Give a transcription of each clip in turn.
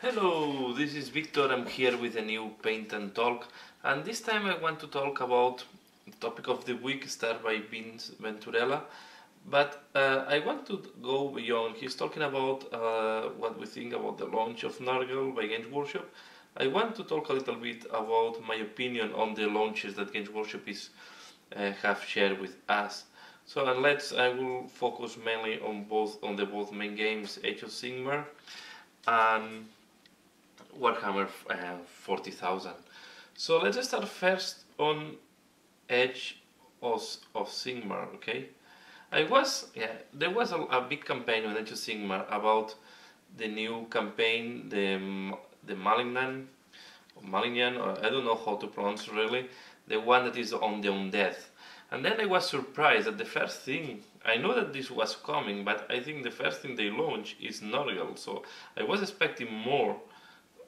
Hello, this is Victor. I'm here with a new Paint and Talk, and this time I want to talk about the topic of the week, started by Vince Venturella. But I want to go beyond. He's talking about what we think about the launch of Nurgle by Games Workshop. I want to talk a little bit about my opinion on the launches that Games Workshop is have shared with us. So, I will focus mainly on the both main games, Age of Sigmar and Warhammer 40,000. So let's start first on Age of Sigmar. Okay, there was a big campaign on Age of Sigmar about the new campaign, the Malignan, or I don't know how to pronounce really, the one that is on the undead. And then I was surprised that the first thing, I know that this was coming, but I think the first thing they launch is Nurgle. So I was expecting more,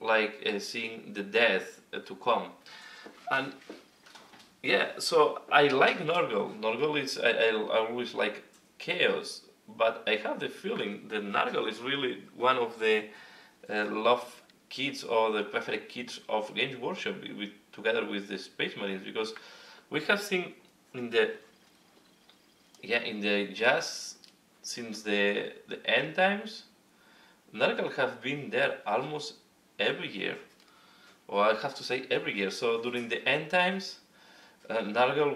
like seeing the death to come. And yeah, so I like Nurgle. Nurgle is, I always like chaos, but I have the feeling that Nurgle is really one of the love kits or the perfect kits of Games Workshop together with the Space Marines, because we have seen in the just since the end times, Nurgle have been there almost every year, or I have to say every year. So during the end times, Nurgle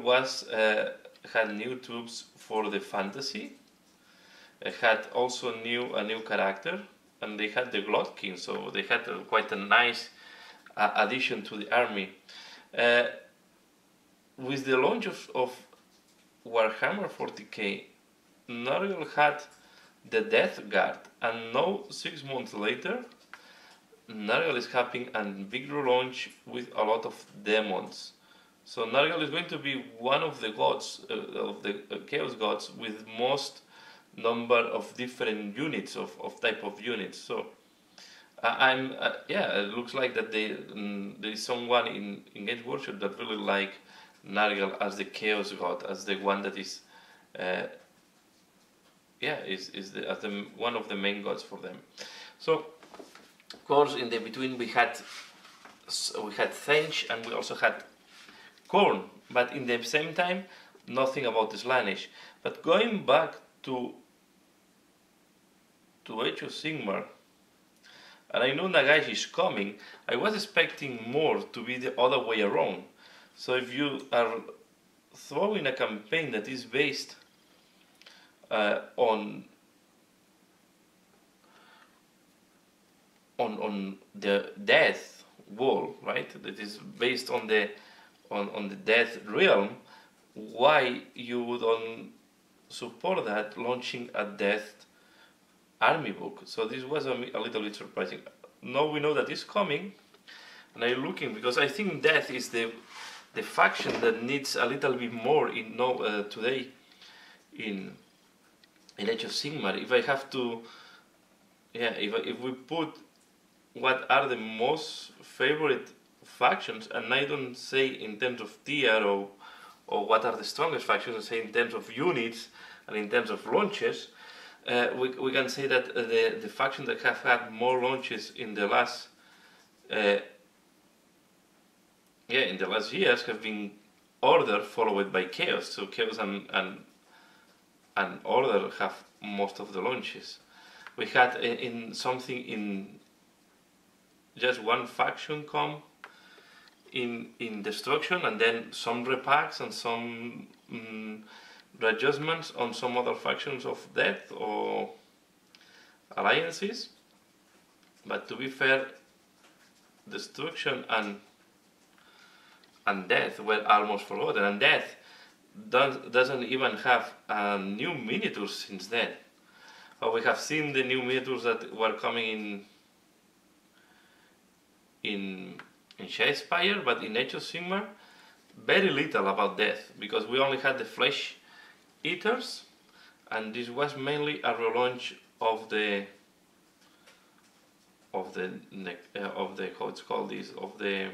had new troops for the fantasy. It had also a new character, and they had the Glood King, so they had quite a nice addition to the army. With the launch of Warhammer 40k, Nurgle had the Death Guard, and now 6 months later, Nurgle is having a big relaunch with a lot of demons. So Nurgle is going to be one of the gods, of the Chaos gods, with most number of different units of type of units. So it looks like that there is someone in Games Workshop that really like Nurgle as the Chaos god, as the one that is one of the main gods for them. So of course in the between we had Thench and we also had Khorne, but in the same time nothing about the Slaanesh. But going back to Age of Sigmar, and I know Nagash is coming, I was expecting more to be the other way around. So if you are throwing a campaign that is based on the death wall, right? That is based on the death realm. Why you don't support that launching a death army book? So this was a little bit surprising. Now we know that it's coming, and I'm looking because I think death is the faction that needs a little bit more today in Age of Sigmar. If I have to, if we put what are the most favorite factions, and I don't say in terms of tier or what are the strongest factions, I say in terms of units and in terms of launches, we can say that the faction that have had more launches in the last years have been Order, followed by Chaos. So Chaos and Order have most of the launches. We had in just one faction come in Destruction, and then some repacks and some readjustments on some other factions of Death or alliances. But to be fair, Destruction and Death were almost forgotten, and Death doesn't even have new miniatures since then. But we have seen the new miniatures that were coming in Shadespire, but in Age of Sigmar, very little about Death, because we only had the Flesh Eaters, and this was mainly a relaunch of the how it's called this, of the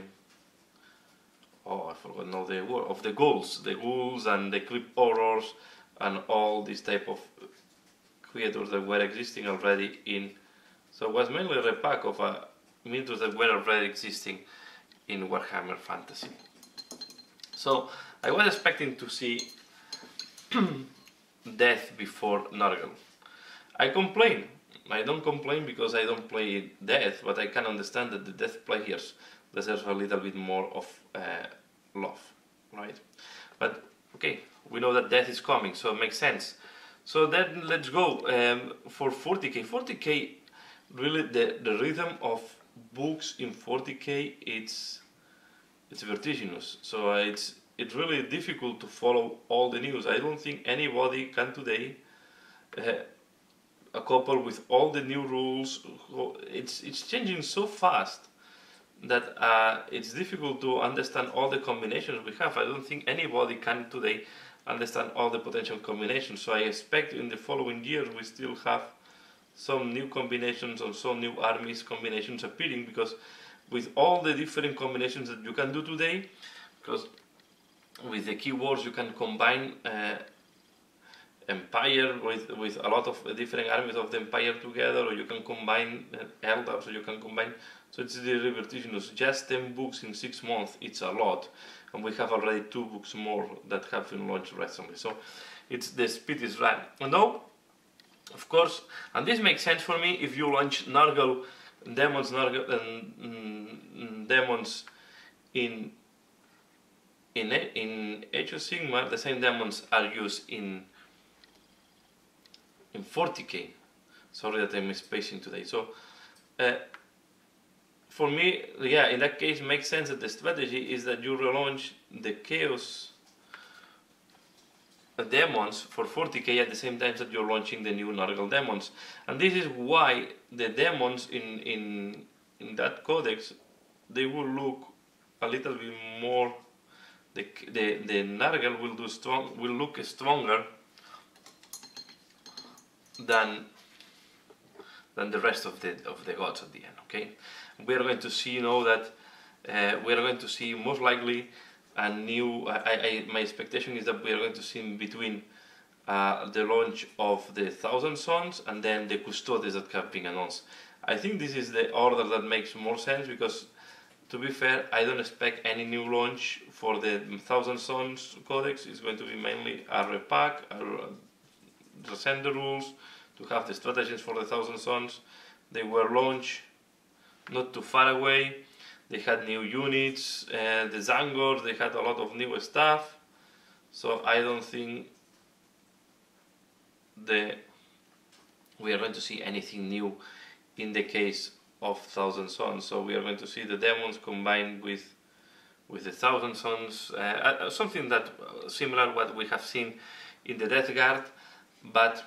I forgot now the word, of the ghouls and the Crypt Horrors and all these type of creators that were existing already in. So it was mainly a repack of a miniatures that were already existing in Warhammer Fantasy. So I was expecting to see death before Nurgle. I complain. I don't complain because I don't play death, but I can understand that the death players deserve a little bit more of love, right? But okay, we know that death is coming, so it makes sense. So then let's go for 40k. 40k, really the rhythm of books in 40k, it's vertiginous. So it's really difficult to follow all the news. I don't think anybody can today couple with all the new rules. It's changing so fast that it's difficult to understand all the combinations we have. I don't think anybody can today understand all the potential combinations. So I expect in the following years we still have some new combinations or some new armies combinations appearing, because with all the different combinations that you can do today, because with the keywords you can combine Empire with a lot of different armies of the Empire together, or you can combine Eldar, so you can combine. So it's really vertiginous. Just 10 books in 6 months, it's a lot, and we have already 2 books more that have been launched recently. So it's the speed is right. And now, of course, and this makes sense for me if you launch Nurgle demons, demons in Age of Sigmar. The same demons are used in 40k. Sorry that I'm spacing today. So for me, yeah, in that case, makes sense that the strategy is that you relaunch the Chaos demons for 40k at the same time that you're launching the new Nurgle demons. And this is why the demons in that codex, they will look a little bit more, the Nurgle will look stronger than the rest of the gods at the end. Okay, we are going to see now that we are going to see most likely a new. My expectation is that we are going to see in between the launch of the Thousand Sons and then the Custodes that have been announced. I think this is the order that makes more sense, because to be fair, I don't expect any new launch for the Thousand Sons codex. It's going to be mainly a repack, resend the rules, to have the strategies for the Thousand Sons. They were launched not too far away. They had new units, the Zangors, they had a lot of new stuff. So I don't think we are going to see anything new in the case of Thousand Sons. So we are going to see the demons combined with the Thousand Sons, something that similar to what we have seen in the Death Guard, but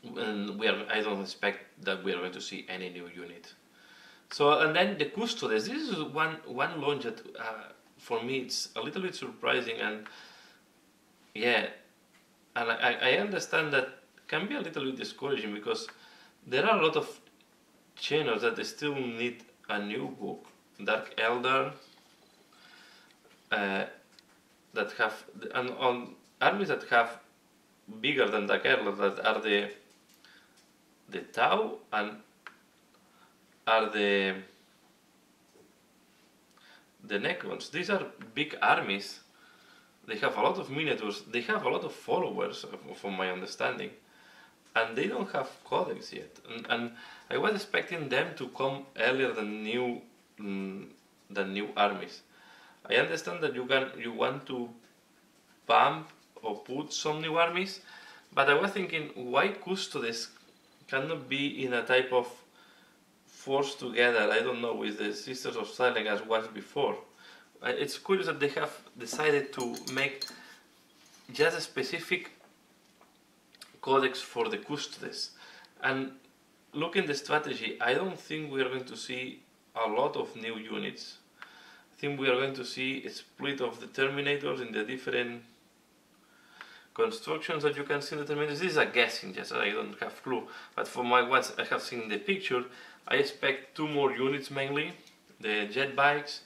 I don't expect that we are going to see any new unit. So, and then the Custodes, this is one launch that for me it's a little bit surprising, and yeah, and I understand that can be a little bit discouraging, because there are a lot of channels that they still need a new book. Dark Eldar, that have, and on armies that have bigger than Dark Eldar, that are the Tau and are the Necrons. These are big armies. They have a lot of miniatures. They have a lot of followers, from my understanding, and they don't have codex yet. And I was expecting them to come earlier than new armies. I understand that you want to bump or put some new armies, but I was thinking, why Custodes cannot be in a type of force together, I don't know, with the Sisters of Silence as was before. It's curious that they have decided to make just a specific codex for the Custodes. And looking at the strategy, I don't think we are going to see a lot of new units. I think we are going to see a split of the Terminators in the different constructions that you can see in the Terminators. This is a guessing, just I don't have clue. But from what I have seen in the picture, I expect 2 more units mainly, the jet bikes,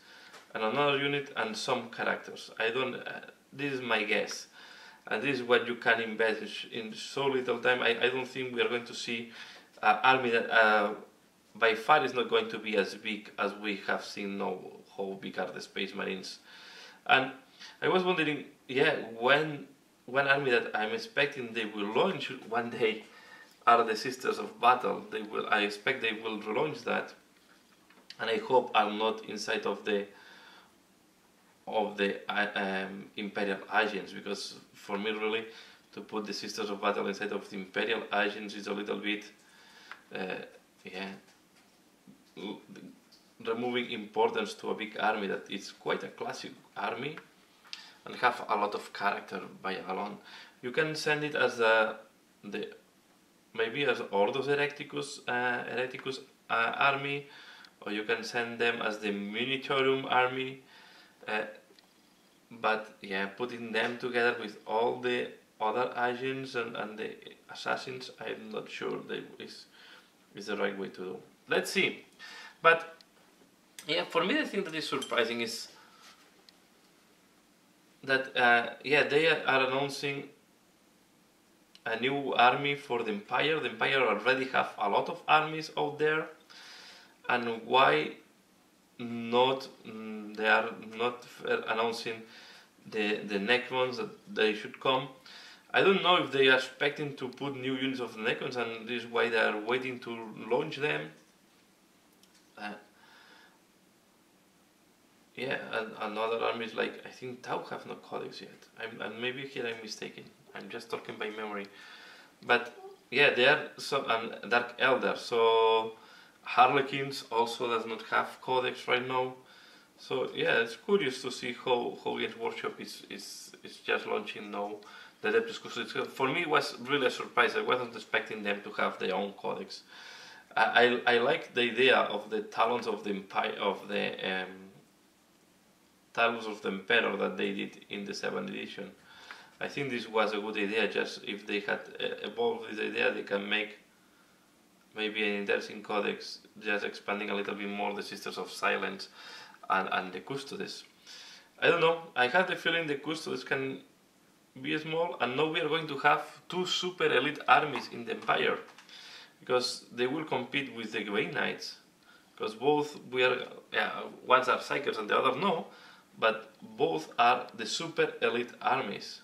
and another unit, and some characters. This is my guess. And this is what you can embed in so little time. I don't think we are going to see an army that by far is not going to be as big as we have seen now. How big are the Space Marines? And I was wondering, yeah, when one army that I'm expecting they will launch one day are the Sisters of Battle. I expect they will relaunch that, and I hope I'm not inside of the Imperial Agents, because for me really to put the Sisters of Battle inside of the Imperial Agents is a little bit yeah, removing importance to a big army that is quite a classic army and have a lot of character by alone. You can send it as maybe as Ordos Hereticus army, or you can send them as the Munitorum army. But yeah, putting them together with all the other agents and the assassins, I'm not sure is the right way to do. Let's see. But yeah, for me the thing that is surprising is that yeah, they are announcing a new army for the Empire. The Empire already have a lot of armies out there, and why not they are not announcing the next ones that they should come. I don't know if they are expecting to put new units of the Necrons, and this is why they are waiting to launch them. Yeah, and another armies like, I think Tau have no codex yet. And maybe here I'm mistaken. I'm just talking by memory. But yeah, they are and Dark Elder. So Harlequins also does not have codex right now. So yeah, it's curious to see how Games Workshop is just launching now the Adeptus Custodians. For me, it was really a surprise. I wasn't expecting them to have their own codex. I like the idea of the Talons of the Empire, of the Talons of the Emperor that they did in the 7th edition. I think this was a good idea. Just if they had evolved this idea, they can make maybe an interesting codex, just expanding a little bit more the Sisters of Silence and the Custodes. I don't know. I have the feeling the Custodes can be small, and now we are going to have two super elite armies in the Empire, because they will compete with the Grey Knights. Because both ones are Psykers and the other no, but both are the super elite armies.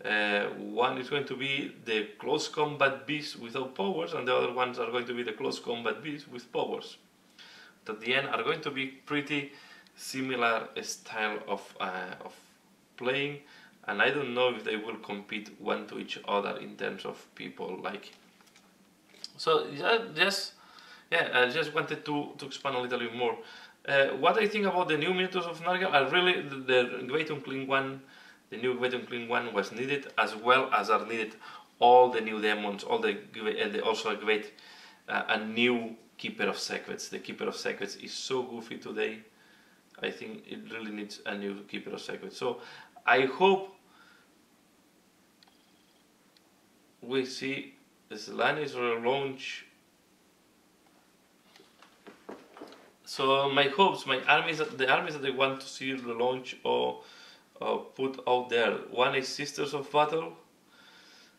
One is going to be the close combat beasts without powers, and the other ones are going to be the close combat beasts with powers. But at the end are going to be pretty similar style of playing, and I don't know if they will compete one to each other in terms of people like. So I just wanted to expand a little bit more. What I think about the new miniatures of Nurgle are really the Great Unclean One. The new Great Unclean One was needed, as well as are needed all the new demons, all also a great a new Keeper of Secrets. The Keeper of Secrets is so goofy today. I think it really needs a new Keeper of Secrets. So I hope we see Slanesh relaunch. So my hopes, the armies that I want to see relaunch or put out there. One is Sisters of Battle,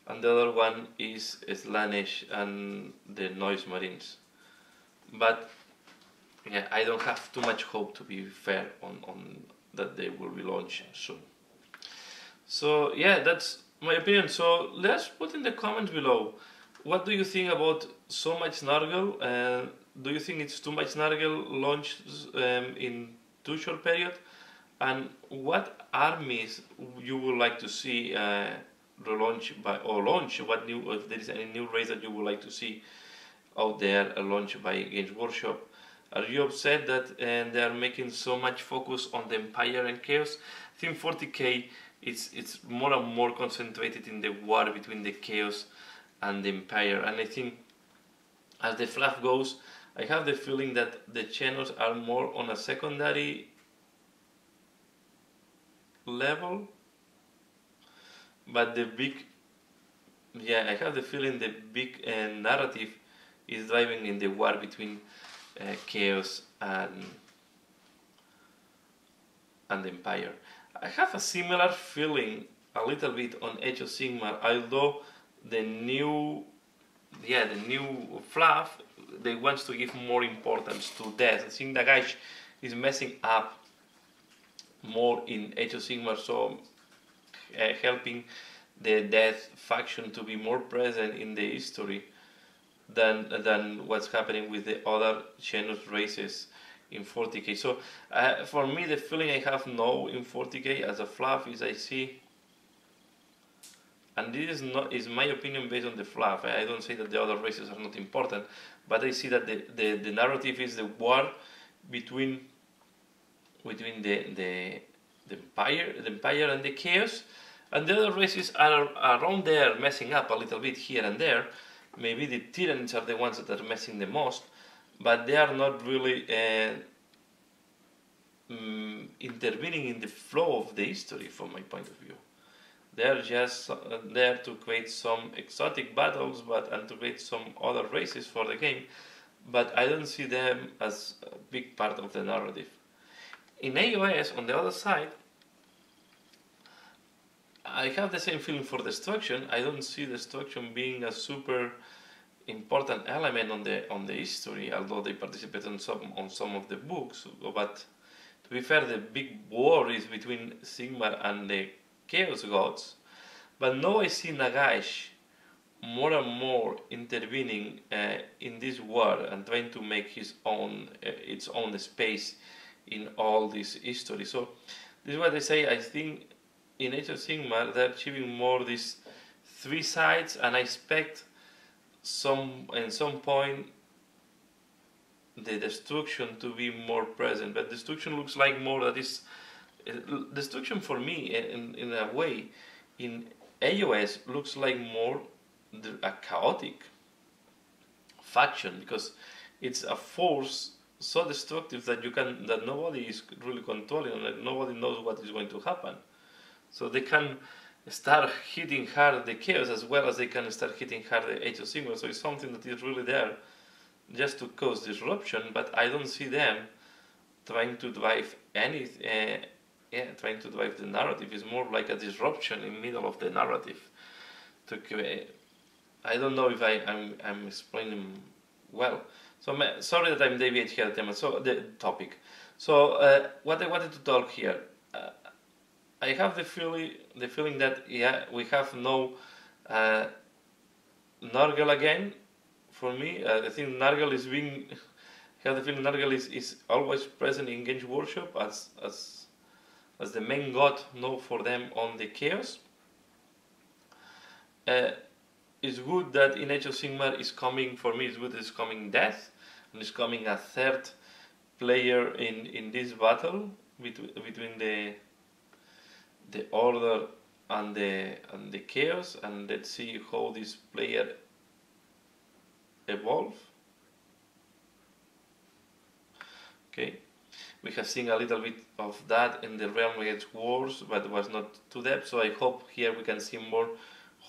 and the other one is Slanesh and the Noise Marines. But yeah, I don't have too much hope, to be fair, on that they will be launched soon. So yeah, that's my opinion. So let's put in the comments below, what do you think about so much Nurgle? Do you think it's too much Nurgle launched in too short period? And what armies you would like to see relaunch or launch? What new, if there is any new race that you would like to see out there launched by Games Workshop? Are you upset that they are making so much focus on the Empire and Chaos? I think 40k it's more and more concentrated in the war between the Chaos and the Empire, and I think as the fluff goes, I have the feeling that the channels are more on a secondary level, but the big, I have the feeling the big narrative is driving in the war between Chaos and the Empire. I have a similar feeling a little bit on Age of Sigmar, although the new fluff they want to give more importance to death. I think Nagash is messing up more in Age of Sigmar, so helping the death faction to be more present in the history than what's happening with the other Xenos races in 40k. So for me, the feeling I have now in 40k as a fluff is I see, and this is my opinion based on the fluff. I don't say that the other races are not important, but I see that the narrative is the war between the empire and the chaos, and the other races are around there messing up a little bit here and there. Maybe the Tyranids are the ones that are messing the most, but they are not really intervening in the flow of the history from my point of view. They are just there to create some exotic battles and to create some other races for the game, but I don't see them as a big part of the narrative. In AOS, on the other side, I have the same feeling for destruction. I don't see destruction being a super important element on the history, although they participate on some of the books. But to be fair, the big war is between Sigmar and the Chaos Gods. But now I see Nagash more and more intervening in this war and trying to make its own space in all this history. So this is what I say. I think in Age of Sigmar they're achieving more these three sides, and I expect in some point the destruction to be more present. But destruction looks like more that is destruction for me in a way in AOS looks like more a chaotic faction, because it's a force so destructive that nobody is really controlling, and that nobody knows what is going to happen. So they can start hitting hard the chaos as well as they can start hitting hard the Age of Sigmar. So it's something that is really there just to cause disruption, but I don't see them trying to drive trying to drive the narrative. Is more like a disruption in the middle of the narrative. I don't know if I'm explaining well. So sorry that I'm deviating here the topic. So what I wanted to talk here, I have the feeling that we have no Nurgle again. For me, I think Nurgle is being. I have the feeling Nurgle is always present in Games Workshop as the main god now for them on the chaos. It's good that in Age of Sigmar is coming, for me it's good that it's coming death, and it's coming a third player in this battle between the order and the chaos, and let's see how this player evolve. Okay. We have seen a little bit of that in the Realm Against Wars, but it was not too depth, so I hope here we can see more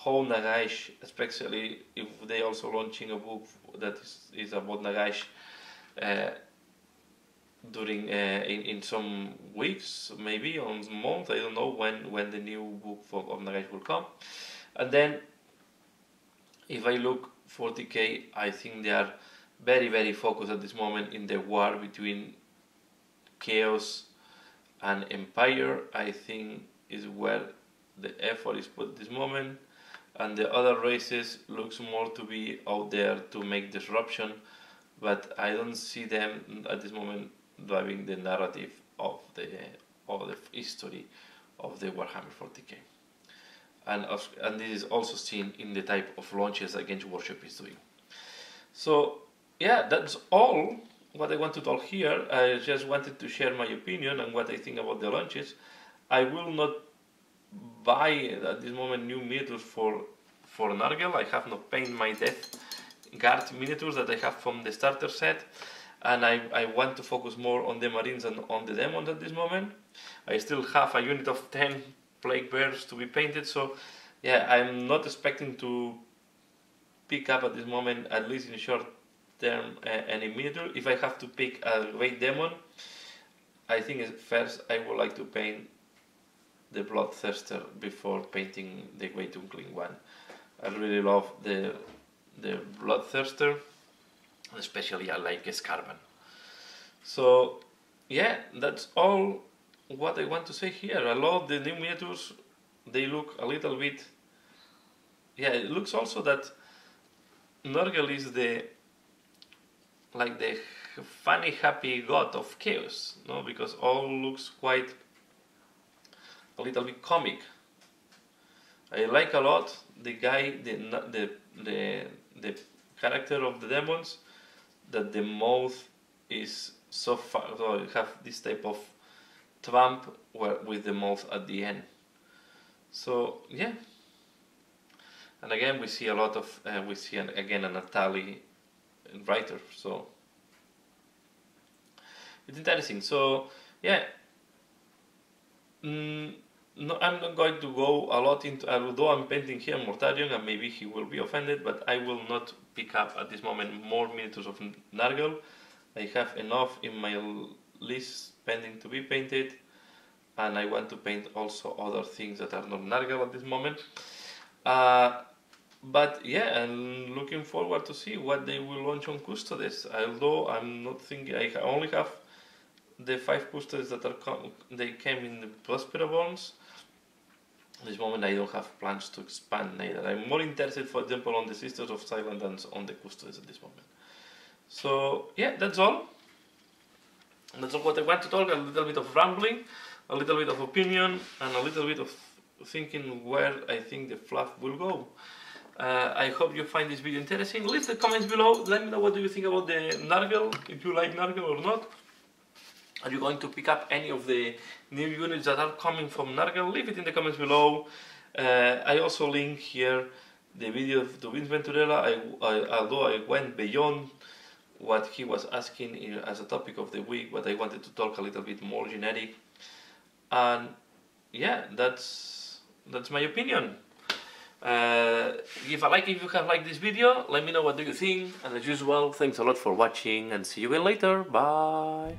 how Nagash, especially if they also launching a book that is about Nagash during in some weeks, maybe on a month, I don't know when the new book of Nagash will come. And then if I look 40k, I think they are very, very focused at this moment in the war between Chaos and Empire. I think is where the effort is put at this moment, and the other races looks more to be out there to make disruption, but I don't see them at this moment driving the narrative of the history of the Warhammer 40k. And this is also seen in the type of launches that Games Workshop is doing. So yeah, that's all what I want to talk here. I just wanted to share my opinion and what I think about the launches. I will not buy at this moment new miniatures for Nurgle. I have not painted my Death Guard miniatures that I have from the starter set, and I want to focus more on the Marines and on the Demons at this moment. I still have a unit of 10 Plague Bears to be painted, so yeah, I'm not expecting to pick up at this moment, at least in short term, any miniature. If I have to pick a Great Demon, I think first I would like to paint the Bloodthirster before painting the Great Unclean one. I really love the Bloodthirster, especially I like Scarban. So yeah, that's all what I want to say here. I love the new miniatures. They look a little bit, yeah, it looks also that Nurgle is the funny happy god of chaos, no, because all looks quite a little bit comic. I like a lot the guy, the character of the demons, that the mouth is so far, so you have this type of thumb with the mouth at the end. So yeah, and again we see a lot of we see again a Natali writer, so it's interesting. So yeah, no, I'm not going to go a lot into, although I'm painting here Mortarion and maybe he will be offended, but I will not pick up at this moment more miniatures of Nurgle. I have enough in my list pending to be painted, and I want to paint also other things that are not Nurgle at this moment. But yeah, I'm looking forward to see what they will launch on Custodes, although I'm not thinking, I only have the 5 Custodes that are they came in the Prospero Bones. At this moment I don't have plans to expand neither. I'm more interested, for example, on the Sisters of Silence than on the Custodes at this moment. So yeah, that's all. That's all what I want to talk, a little bit of rambling, a little bit of opinion, and a little bit of thinking where I think the fluff will go. I hope you find this video interesting. Leave the comments below, let me know what do you think about the Nurgle, if you like Nurgle or not. Are you going to pick up any of the new units that are coming from Nurgle? Leave it in the comments below. I also link here the video to Vince Venturella, although I went beyond what he was asking as a topic of the week, but I wanted to talk a little bit more generic. And yeah, that's my opinion. Give a like if you have liked this video, let me know what do you think, and as usual, thanks a lot for watching and see you again later, bye!